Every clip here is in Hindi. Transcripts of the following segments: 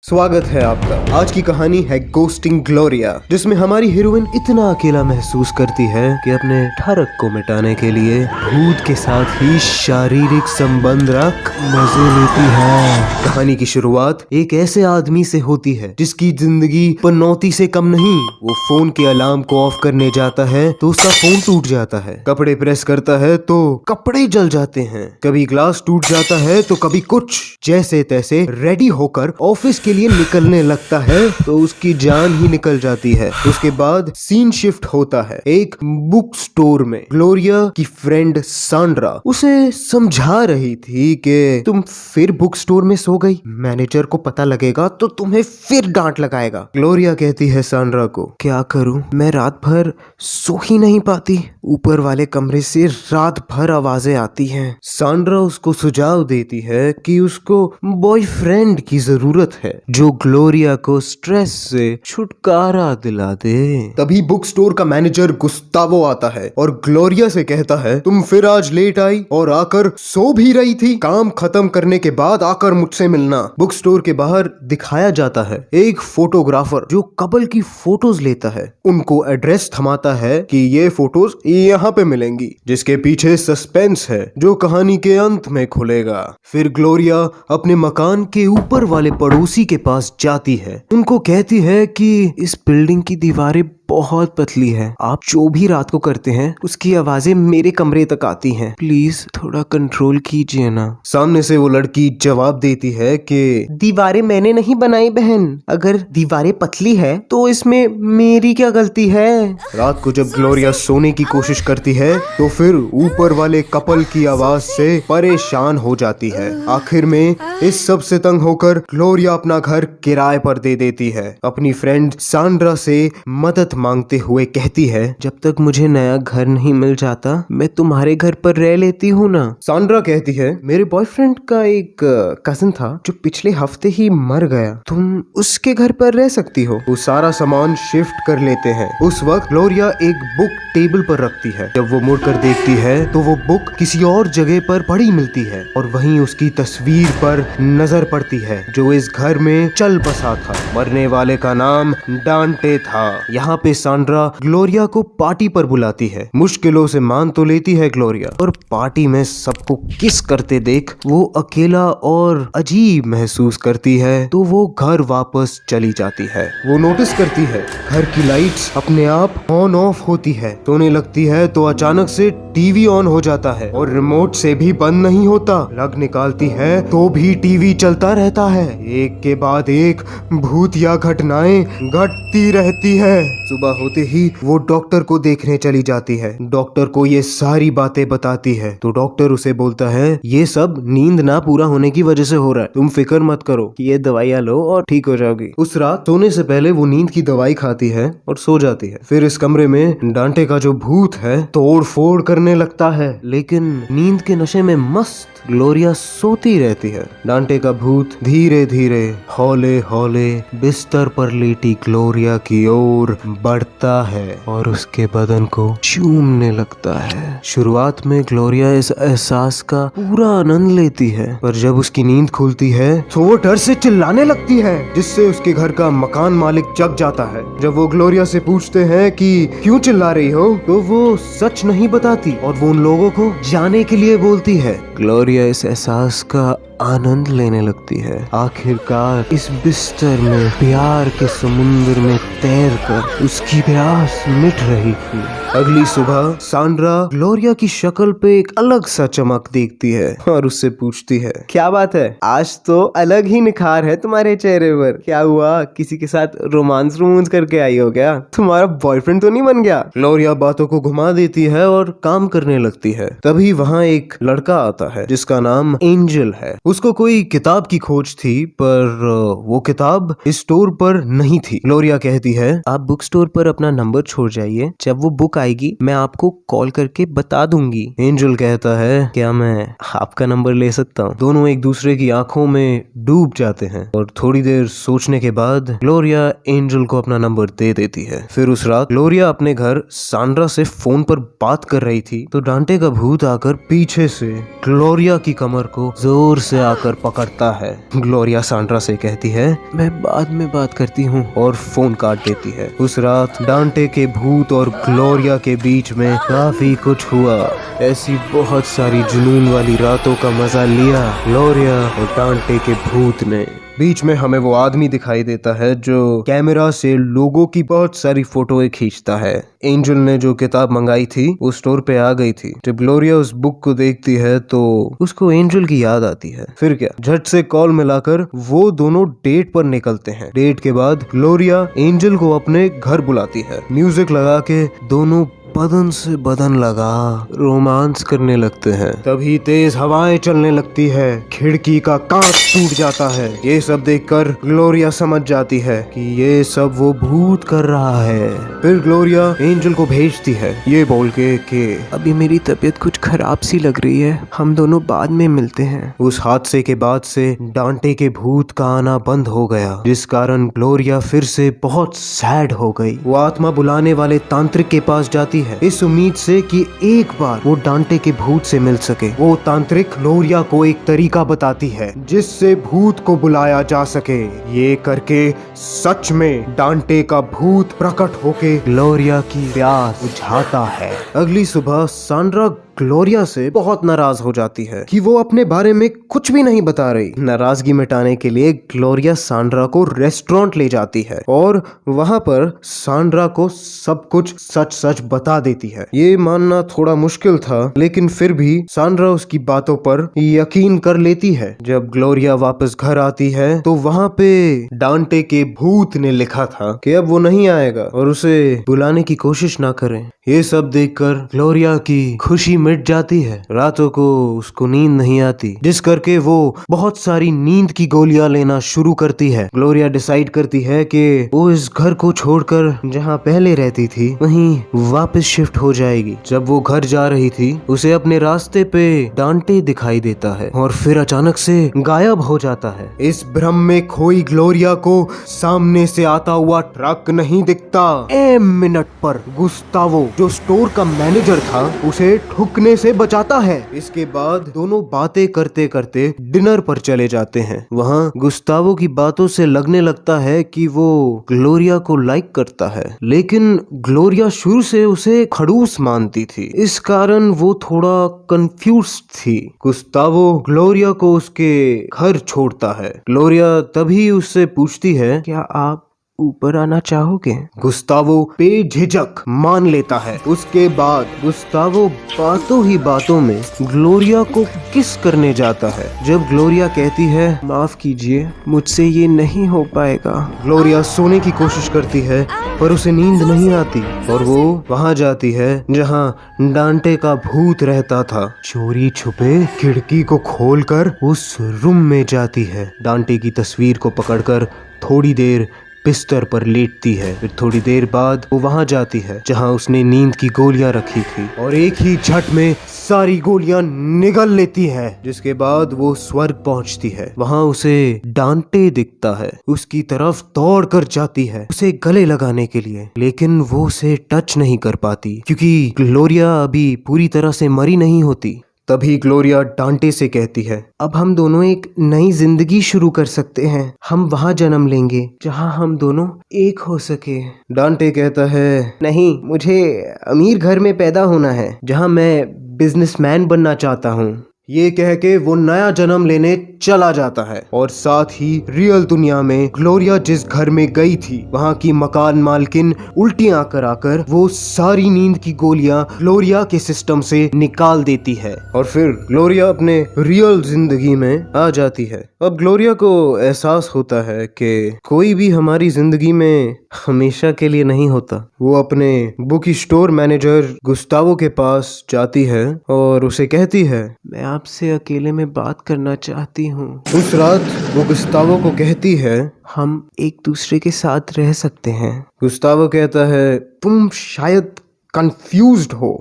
स्वागत है आपका। आज की कहानी है गोस्टिंग ग्लोरिया, जिसमें हमारी हीरोइन इतना अकेला महसूस करती है कि अपने ठरक को मिटाने के लिए भूत के साथ ही शारीरिक संबंध रख मजे लेती है। कहानी की शुरुआत एक ऐसे आदमी से होती है जिसकी जिंदगी पनौती से कम नहीं। वो फोन के अलार्म को ऑफ करने जाता है तो उसका फोन टूट जाता है, कपड़े प्रेस करता है तो कपड़े जल जाते हैं, कभी ग्लास टूट जाता है तो कभी कुछ। जैसे तैसे रेडी होकर ऑफिस के लिए निकलने लगता है तो उसकी जान ही निकल जाती है। उसके बाद सीन शिफ्ट होता है एक बुक स्टोर में। ग्लोरिया की फ्रेंड सांड्रा उसे समझा रही थी कि तुम फिर बुक स्टोर में सो गई, मैनेजर को पता लगेगा तो तुम्हें फिर डांट लगाएगा। ग्लोरिया कहती है सांड्रा को, क्या करूं, मैं रात भर सो ही नहीं पाती, ऊपर वाले कमरे से रात भर आवाजें आती हैं। सांड्रा उसको सुझाव देती है कि उसको बॉयफ्रेंड की जरूरत है जो ग्लोरिया को स्ट्रेस से छुटकारा दिला दे। तभी बुक स्टोर का मैनेजर गुस्तावो आता है और ग्लोरिया से कहता है, तुम फिर आज लेट आई और आकर सो भी रही थी, काम खत्म करने के बाद आकर मुझसे मिलना। बुक स्टोर के बाहर दिखाया जाता है एक फोटोग्राफर जो कपल की फोटोज लेता है, उनको एड्रेस थमाता है कि ये फोटोज यहाँ पे मिलेंगी, जिसके पीछे सस्पेंस है जो कहानी के अंत में खुलेगा। फिर ग्लोरिया अपने मकान के ऊपर वाले पड़ोसी के पास जाती है, उनको कहती है कि इस बिल्डिंग की दीवारें बहुत पतली है, आप जो भी रात को करते हैं उसकी आवाजें मेरे कमरे तक आती हैं, प्लीज थोड़ा कंट्रोल कीजिए ना। सामने से वो लड़की जवाब देती है कि दीवारें मैंने नहीं बनाई बहन, अगर दीवारें पतली है तो इसमें मेरी क्या गलती है। रात को जब ग्लोरिया सोने की कोशिश करती है तो फिर ऊपर वाले कपल की आवाज से परेशान हो जाती है। आखिर में इस सब से तंग होकर ग्लोरिया अपना घर किराए पर दे देती है। अपनी फ्रेंड सांड्रा से मदद मांगते हुए कहती है, जब तक मुझे नया घर नहीं मिल जाता मैं तुम्हारे घर पर रह लेती हूँ ना। सांड्रा कहती है, मेरे बॉयफ्रेंड का एक कजिन था जो पिछले हफ्ते ही मर गया, तुम उसके घर पर रह सकती हो। वो सारा सामान शिफ्ट कर लेते हैं। उस वक्त ग्लोरिया एक बुक टेबल पर रखती है। जब वो मुड़कर देखती है तो वो बुक किसी और जगह पर पड़ी मिलती है और वहीं उसकी तस्वीर पर नजर पड़ती है जो इस घर में चल बसा था। मरने वाले का नाम डांटे था। यहाँ पे सांड्रा ग्लोरिया को पार्टी पर बुलाती है। मुश्किलों से मान तो लेती है ग्लोरिया, और पार्टी में सबको किस करते देख वो अकेला और अजीब महसूस करती है तो वो घर वापस चली जाती है। वो नोटिस करती है घर की लाइट्स अपने आप ऑन ऑफ होती है, सोने लगती है तो अचानक से टीवी ऑन हो जाता है और रिमोट से भी बंद नहीं होता। प्लग निकालती है तो भी टीवी चलता रहता है। एक के बाद एक भूतिया घटनाएं घटती रहती है। सुबह होते ही वो डॉक्टर को देखने चली जाती है। डॉक्टर को ये सारी बातें बताती है तो डॉक्टर उसे बोलता है, ये सब नींद ना पूरा होने की वजह से हो रहा है, तुम फिक्र मत करो, ये दवाइयाँ लो और ठीक हो जाओगी। उस रात सोने से पहले वो नींद की दवाई खाती है और सो जाती है। फिर इस कमरे में डांटे का जो भूत है तोड़ फोड़ करने लगता है, लेकिन नींद के नशे में मस्त ग्लोरिया सोती रहती है। डांटे का भूत धीरे धीरे हौले हौले बिस्तर पर लेटी ग्लोरिया की ओर बढ़ता है और उसके बदन को चूमने लगता है। शुरुआत में ग्लोरिया इस एहसास का पूरा आनंद लेती है, पर जब उसकी नींद खुलती है तो वो डर से चिल्लाने लगती है, जिससे उसके घर का मकान मालिक जग जाता है। जब वो ग्लोरिया से पूछते हैं कि क्यों चिल्ला रही हो तो वो सच नहीं बताती और वो उन लोगों को जाने के लिए बोलती है। ग्लोरिया इस एहसास का आनंद लेने लगती है। आखिरकार इस बिस्तर में प्यार के समुद्र में तैरकर उसकी प्यास मिट रही थी। अगली सुबह सांड्रा ग्लोरिया की शक्ल पे एक अलग सा चमक देखती है और उससे पूछती है, क्या बात है, आज तो अलग ही निखार है तुम्हारे चेहरे पर, क्या हुआ, किसी के साथ रोमांस करके आई हो क्या, तुम्हारा बॉयफ्रेंड तो नहीं बन गया। ग्लोरिया बातों को घुमा देती है और काम करने लगती है। तभी वहाँ एक लड़का आता है जिसका नाम एंजल है। उसको कोई किताब की खोज थी, पर वो किताब स्टोर पर नहीं थी। ग्लोरिया कहती है, आप बुक स्टोर पर अपना नंबर छोड़ जाइए, जब वो बुक आएगी मैं आपको कॉल करके बता दूंगी। एंजल कहता है, क्या मैं आपका नंबर ले सकता हूँ। दोनों एक दूसरे की आंखों में डूब जाते हैं और थोड़ी देर सोचने के बाद ग्लोरिया एंजल को अपना नंबर दे देती है। फिर उस रात ग्लोरिया अपने घर सांड्रा से फोन पर बात कर रही थी तो डांटे का भूत आकर पीछे से ग्लोरिया की कमर को जोर से आकर पकड़ता है। ग्लोरिया सांड्रा से कहती है, मैं बाद में बात करती हूँ, और फोन काट देती है। उस रात डांटे के भूत और ग्लोरिया के बीच में काफी कुछ हुआ। ऐसी बहुत सारी जुनून वाली रातों का मजा लिया ग्लोरिया और डांटे के भूत ने। बीच में हमें वो आदमी दिखाई देता है जो कैमरा से लोगों की बहुत सारी फोटोएं खींचता है। एंजल ने जो किताब मंगाई थी वो स्टोर पे आ गई थी। जब ग्लोरिया उस बुक को देखती है तो उसको एंजल की याद आती है। फिर क्या, झट से कॉल मिलाकर वो दोनों डेट पर निकलते हैं। डेट के बाद ग्लोरिया एंजल को अपने घर बुलाती है। म्यूजिक लगा के दोनों बदन से बदन लगा रोमांस करने लगते हैं। तभी तेज हवाएं चलने लगती है, खिड़की का कांच टूट जाता है। ये सब देखकर ग्लोरिया समझ जाती है कि ये सब वो भूत कर रहा है। फिर ग्लोरिया एंजल को भेजती है ये बोल के कि अभी मेरी तबीयत कुछ खराब सी लग रही है, हम दोनों बाद में मिलते हैं। उस हादसे के बाद से डांटे के भूत का आना बंद हो गया, जिस कारण ग्लोरिया फिर से बहुत सैड हो गई। वो आत्मा बुलाने वाले तांत्रिक के पास जाती है इस उम्मीद से कि एक बार वो डांटे के भूत से मिल सके। वो तांत्रिक ग्लोरिया को एक तरीका बताती है जिससे भूत को बुलाया जा सके। ये करके सच में डांटे का भूत प्रकट होके ग्लोरिया की प्यास बुझाता है। अगली सुबह सांड्रा ग्लोरिया से बहुत नाराज हो जाती है कि वो अपने बारे में कुछ भी नहीं बता रही। नाराजगी मिटाने के लिए ग्लोरिया सांड्रा को रेस्टोरेंट ले जाती है और वहां पर सांड्रा को सब कुछ सच सच बता देती है। ये मानना थोड़ा मुश्किल था, लेकिन फिर भी सांड्रा उसकी बातों पर यकीन कर लेती है। जब ग्लोरिया वापस घर आती है तो वहां पे डांटे के भूत ने लिखा था कि अब वो नहीं आएगा और उसे बुलाने की कोशिश ना करें। ये सब देखकर ग्लोरिया की खुशी मिट जाती है। रातों को उसको नींद नहीं आती, जिस करके वो बहुत सारी नींद की गोलियां लेना शुरू करती है। ग्लोरिया डिसाइड करती है कि वो इस घर को छोड़कर जहाँ पहले रहती थी वहीं वापस शिफ्ट हो जाएगी। जब वो घर जा रही थी उसे अपने रास्ते पे डांटे दिखाई देता है और फिर अचानक से गायब हो जाता है। इस भ्रम में खोई ग्लोरिया को सामने से आता हुआ ट्रक नहीं दिखता। एक मिनट पर गुस्तावो जो स्टोर का मैनेजर था उसे ठुकने से बचाता है। इसके बाद दोनों बातें करते करते डिनर पर चले जाते हैं। वहाँ गुस्तावो की बातों से लगने लगता है कि वो ग्लोरिया को लाइक करता है, लेकिन ग्लोरिया शुरू से उसे खड़ूस मानती थी। इस कारण वो थोड़ा कंफ्यूज थी। गुस्तावो ग्लोरिया को उसके घर छोड़ता है। ग्लोरिया तभी उससे पूछती है, क्या आप ऊपर आना चाहोगे? गुस्तावो बेझिझक मान लेता है। उसके बाद गुस्तावो बातों ही बातों में ग्लोरिया को किस करने जाता है। जब ग्लोरिया कहती है, माफ कीजिए, मुझसे ये नहीं हो पाएगा, ग्लोरिया सोने की कोशिश करती है पर उसे नींद नहीं आती और वो वहाँ जाती है जहाँ डांटे का भूत रहता था। चोरी छुपे खिड़की को खोलकर उस रूम में जाती है। डांटे की तस्वीर को पकड़कर थोड़ी देर बिस्तर पर लेटती है। फिर थोड़ी देर बाद वो वहां जाती है जहां उसने नींद की गोलियां रखी थी और एक ही झट में सारी गोलियां निगल लेती है, जिसके बाद वो स्वर्ग पहुंचती है। वहां उसे डांटे दिखता है, उसकी तरफ दौड़ कर जाती है उसे गले लगाने के लिए, लेकिन वो उसे टच नहीं कर पाती क्योंकि ग्लोरिया अभी पूरी तरह से मरी नहीं होती। तभी ग्लोरिया डांटे से कहती है, अब हम दोनों एक नई जिंदगी शुरू कर सकते हैं। हम वहाँ जन्म लेंगे जहाँ हम दोनों एक हो सके। डांटे कहता है, नहीं, मुझे अमीर घर में पैदा होना है जहाँ मैं बिजनेसमैन बनना चाहता हूँ। ये कह के वो नया जन्म लेने चला जाता है और साथ ही रियल दुनिया में ग्लोरिया जिस घर में गई थी वहाँ की मकान मालकिन उल्टियां कराकर वो सारी नींद की गोलियां ग्लोरिया के सिस्टम से निकाल देती है और फिर ग्लोरिया अपने रियल जिंदगी में आ जाती है। अब ग्लोरिया को एहसास होता है कि कोई भी हमारी जिंदगी में हमेशा के लिए नहीं होता। वो अपने बुक स्टोर मैनेजर गुस्तावो के पास जाती है और उसे कहती है, मैं आपसे अकेले में बात करना चाहती हूँ। उस रात वो गुस्तावो को कहती है, हम एक दूसरे के साथ रह सकते हैं। गुस्तावो कहता है, तुम शायद कंफ्यूज्ड हो।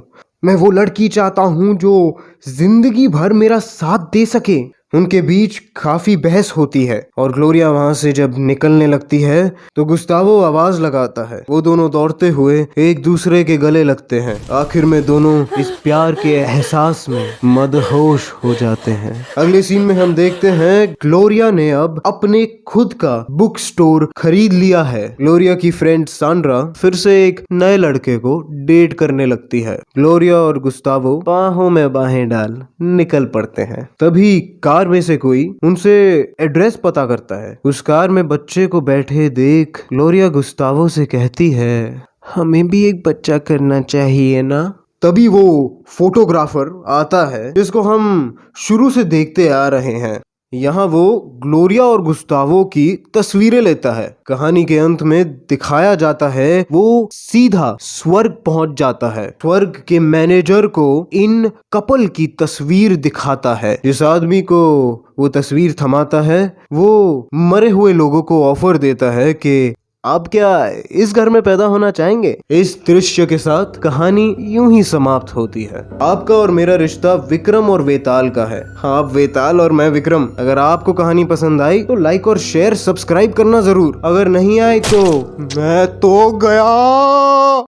मैं वो लड़की चाहता हूँ जो जिंदगी भर मेरा साथ दे सके। उनके बीच काफी बहस होती है और ग्लोरिया वहां से जब निकलने लगती है तो गुस्तावो आवाज लगाता है। वो दोनों दौड़ते हुए एक दूसरे के गले लगते हैं। आखिर में दोनों इस प्यार के एहसास में मदहोश हो जाते हैं। अगले सीन में हम देखते हैं ग्लोरिया ने अब अपने खुद का बुक स्टोर खरीद लिया है। ग्लोरिया की फ्रेंड सांड्रा फिर से एक नए लड़के को डेट करने लगती है। ग्लोरिया और गुस्तावो बाहों में बाहें डाल निकल पड़ते हैं। तभी कार में से कोई उनसे एड्रेस पता करता है। उस कार में बच्चे को बैठे देख ग्लोरिया गुस्तावो से कहती है, हमें भी एक बच्चा करना चाहिए ना। तभी वो फोटोग्राफर आता है जिसको हम शुरू से देखते आ रहे हैं। यहाँ वो ग्लोरिया और गुस्तावो की तस्वीरें लेता है। कहानी के अंत में दिखाया जाता है वो सीधा स्वर्ग पहुंच जाता है। स्वर्ग के मैनेजर को इन कपल की तस्वीर दिखाता है। जिस आदमी को वो तस्वीर थमाता है वो मरे हुए लोगों को ऑफर देता है कि आप क्या इस घर में पैदा होना चाहेंगे। इस दृश्य के साथ कहानी यूं ही समाप्त होती है। आपका और मेरा रिश्ता विक्रम और वेताल का है। आप वेताल और मैं विक्रम। अगर आपको कहानी पसंद आई तो लाइक और शेयर सब्सक्राइब करना जरूर। अगर नहीं आए तो मैं तो गया।